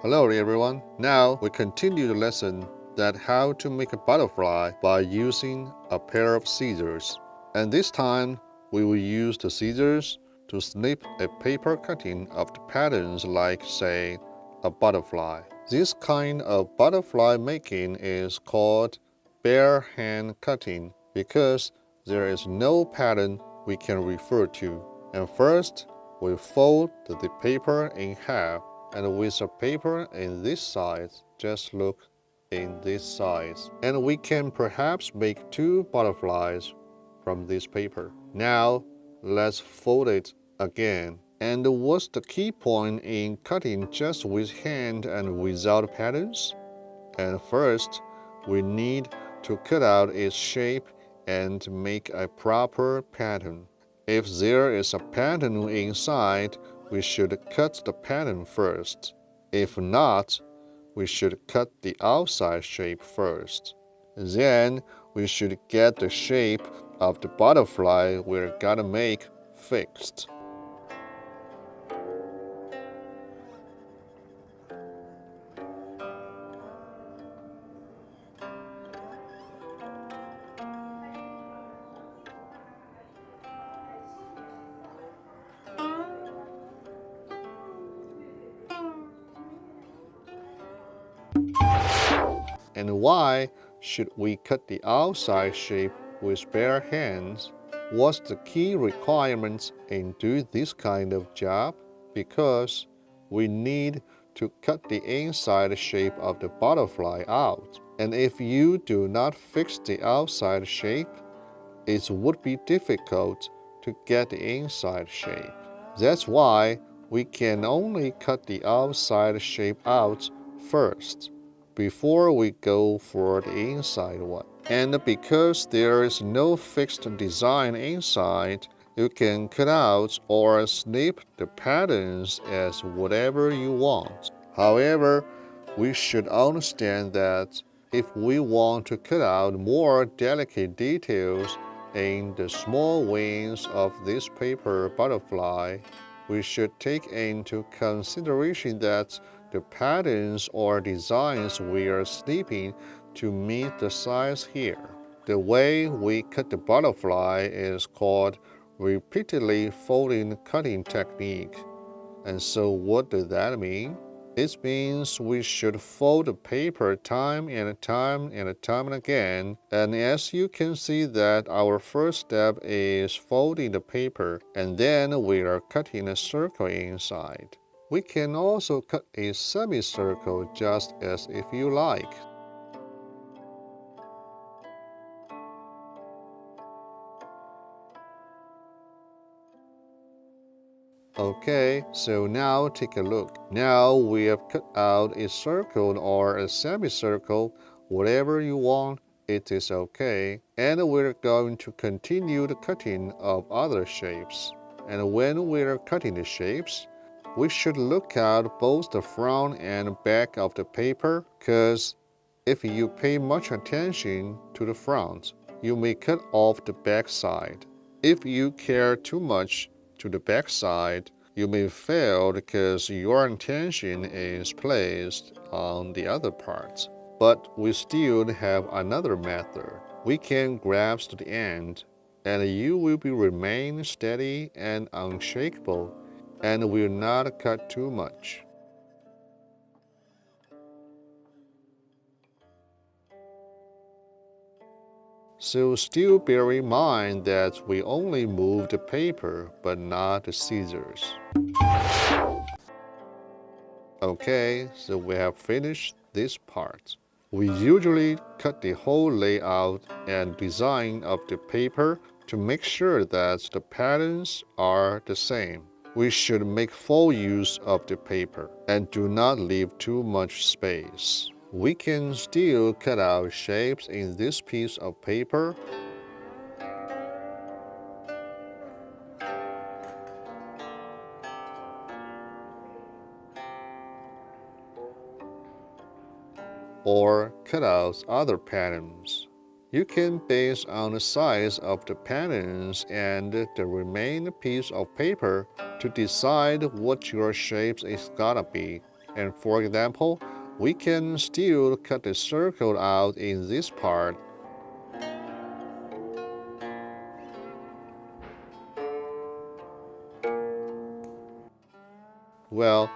Hello everyone. Now we continue the lesson that how to make a butterfly by using a pair of scissors. And this time we will use the scissors to snip a paper cutting of the patterns like, say, a butterfly. This kind of butterfly making is called bare hand cutting because there is no pattern we can refer to. And first, we fold the paper in half, and with a paper in this size, just look in this size. And we can perhaps make 2 butterflies from this paper. Now, let's fold it again. And what's the key point in cutting just with hand and without patterns? And first, we need to cut out its shape and make a proper pattern. If there is a pattern inside, we should cut the pattern first. If not, we should cut the outside shape first. Then we should get the shape of the butterfly we're gonna make fixed. And why should we cut the outside shape with bare hands? What's the key requirements in doing this kind of job? Because we need to cut the inside shape of the butterfly out. And if you do not fix the outside shape, it would be difficult to get the inside shape. That's why we can only cut the outside shape out first, before we go for the inside one. And because there is no fixed design inside, you can cut out or snip the patterns as whatever you want. However, we should understand that if we want to cut out more delicate details in the small wings of this paper butterfly, we should take into consideration that the patterns or designs we are snipping to meet the size here. The way we cut the butterfly is called repeatedly folding cutting technique. And so what does that mean? It means we should fold the paper time and time and time again. And as you can see that our first step is folding the paper, and then we are cutting a circle inside. We can also cut a semicircle just as if you like. Okay, so now take a look. Now we have cut out a circle or a semicircle, whatever you want, it is okay. And we're going to continue the cutting of other shapes. And when we're cutting the shapes, we should look at both the front and back of the paper, because if you pay much attention to the front, you may cut off the back side. If you care too much to the back side, you may fail because your attention is placed on the other parts. But we still have another method. We can grasp the end, and you will be remain steady and unshakable, and will not cut too much. So still bear in mind that we only move the paper but not the scissors. Okay, so we have finished this part. We usually cut the whole layout and design of the paper to make sure that the patterns are the same. We should make full use of the paper and do not leave too much space. We can still cut out shapes in this piece of paper. Or cut out other patterns. You can base on the size of the patterns and the remaining piece of paper to decide what your shape is gonna be. And for example, we can still cut the circle out in this part. Well,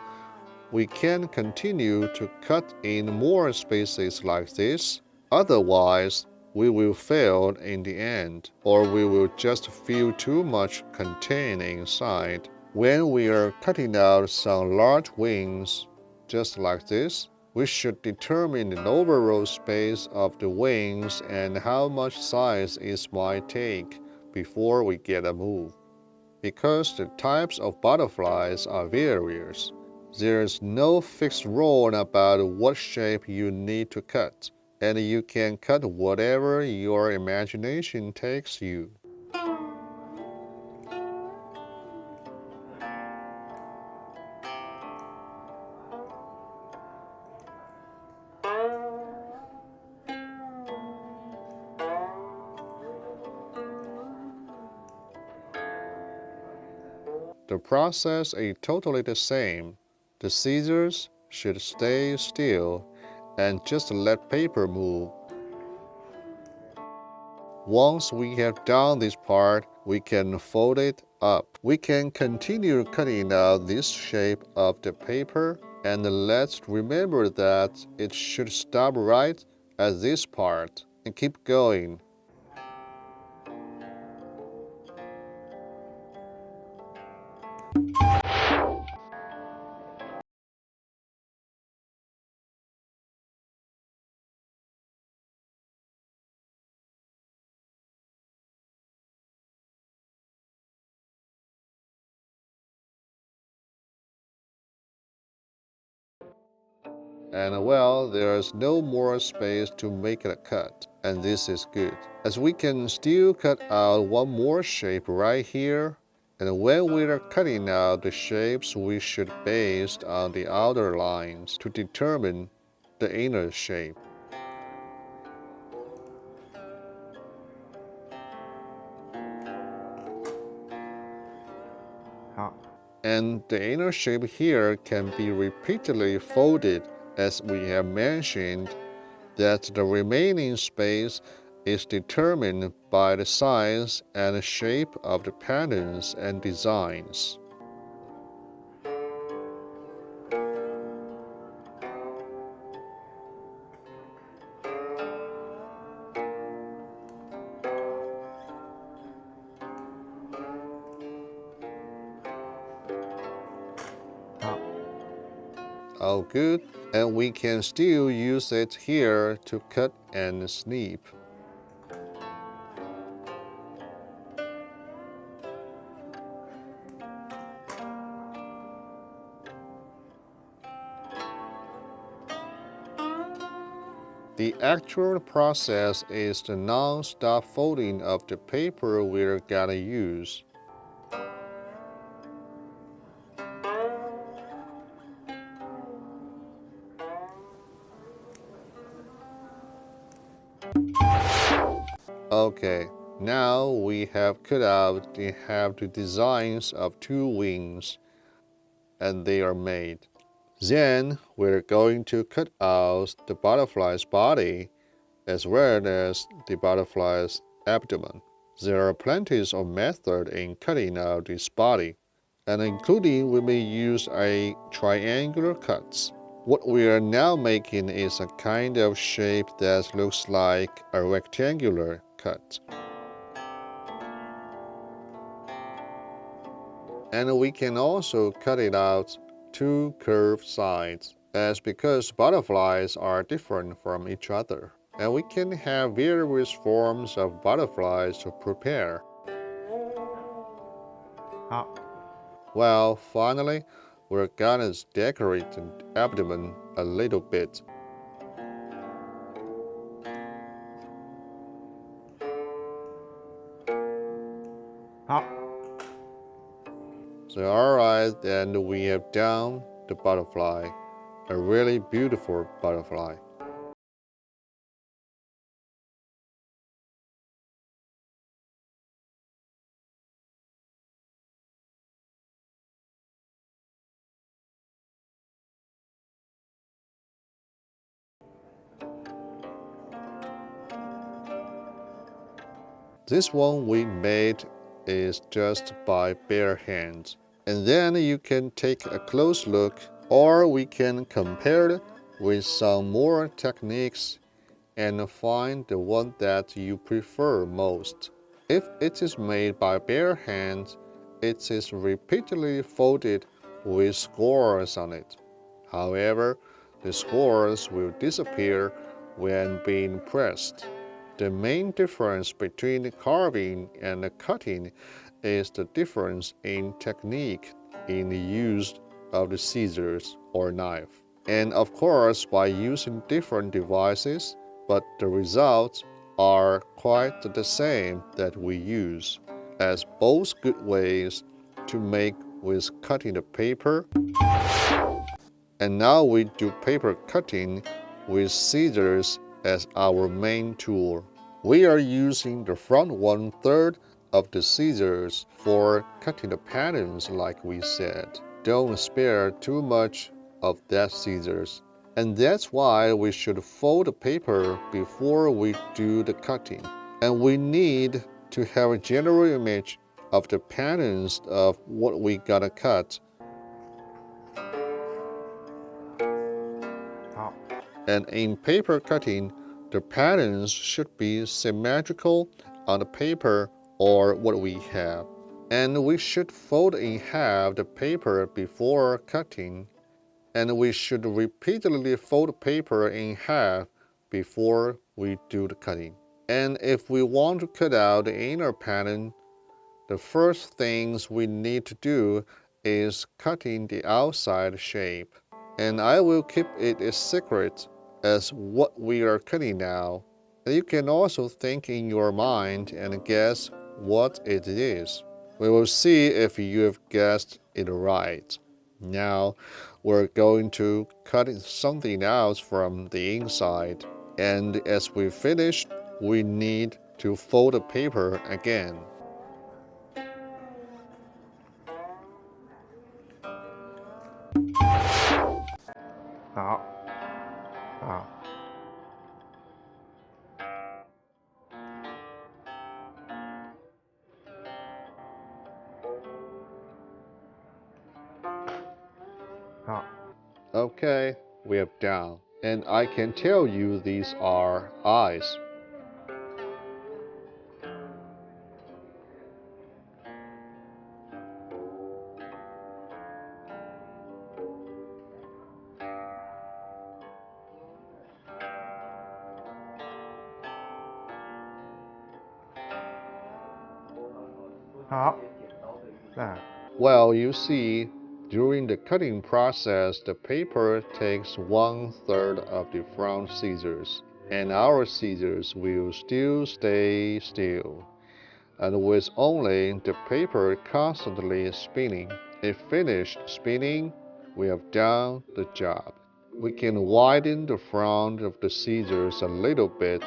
we can continue to cut in more spaces like this. Otherwise, we will fail in the end, or we will just feel too much contained inside. When we are cutting out some large wings, just like this, we should determine the overall space of the wings and how much size it might take before we get a move. Because the types of butterflies are various, there is no fixed rule about what shape you need to cut, and you can cut whatever your imagination takes you. The process is totally the same. The scissors should stay still and just let paper move. Once we have done this part, we can fold it up. We can continue cutting out this shape of the paper, and let's remember that it should stop right at this part and keep going. And well, there's no more space to make a cut, and this is good, as we can still cut out one more shape right here. And when we are cutting out the shapes, we should base on the outer lines to determine the inner shape. And the inner shape here can be repeatedly folded, as we have mentioned that the remaining space is determined by the size and shape of the patterns and designs. Oh, good. And we can still use it here to cut and snip. The actual process is the non-stop folding of the paper we're gonna use. Okay, now we have cut out the designs of two wings, and they are made. Then we're going to cut out the butterfly's body as well as the butterfly's abdomen. There are plenty of methods in cutting out this body, and including we may use a triangular cuts. What we are now making is a kind of shape that looks like a rectangular cut. And we can also cut it out two curved sides, as because butterflies are different from each other, and we can have various forms of butterflies to prepare. Well, finally, we're gonna decorate the abdomen a little bit. So alright, then we have done the butterfly, a really beautiful butterfly. This one we made is just by bare hands. And then you can take a close look, or we can compare it with some more techniques and find the one that you prefer most. If it is made by bare hands, it is repeatedly folded with scores on it. However, the scores will disappear when being pressed. The main difference between carving and cutting is the difference in technique in the use of the scissors or knife. And of course, by using different devices, but the results are quite the same that we use, as both good ways to make with cutting the paper. And now we do paper cutting with scissors as our main tool. We are using the front 1/3 of the scissors for cutting the patterns like we said. Don't spare too much of that scissors. And that's why we should fold the paper before we do the cutting. And we need to have a general image of the patterns of what we gotta cut. And in paper cutting, the patterns should be symmetrical on the paper or what we have. And we should fold in half the paper before cutting. And we should repeatedly fold the paper in half before we do the cutting. And if we want to cut out the inner pattern, the first things we need to do is cutting the outside shape. And I will keep it a secret as what we are cutting now. And you can also think in your mind and guess what it is. We will see if you have guessed it right. Now, we're going to cut something else from the inside. And as we finish, we need to fold the paper again. Okay, we are done. And I can tell you these are eyes. Well, you see, during the cutting process, the paper takes 1/3 of the front scissors, and our scissors will still stay still. And with only the paper constantly spinning, if finished spinning, we have done the job. We can widen the front of the scissors a little bit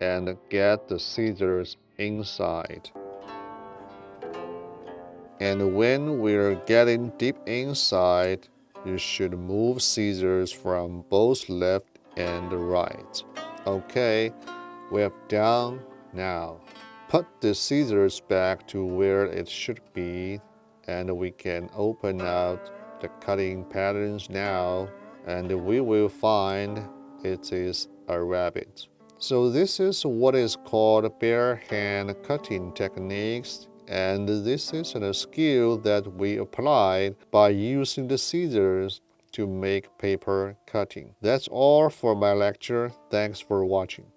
and get the scissors inside. And when we're getting deep inside, you should move scissors from both left and right. Okay, we have done now. Put the scissors back to where it should be, and we can open out the cutting patterns now, and we will find it is a rabbit. So this is what is called bare hand cutting techniques, and this is a skill that we applied by using the scissors to make paper cutting. That's all for my lecture. Thanks for watching.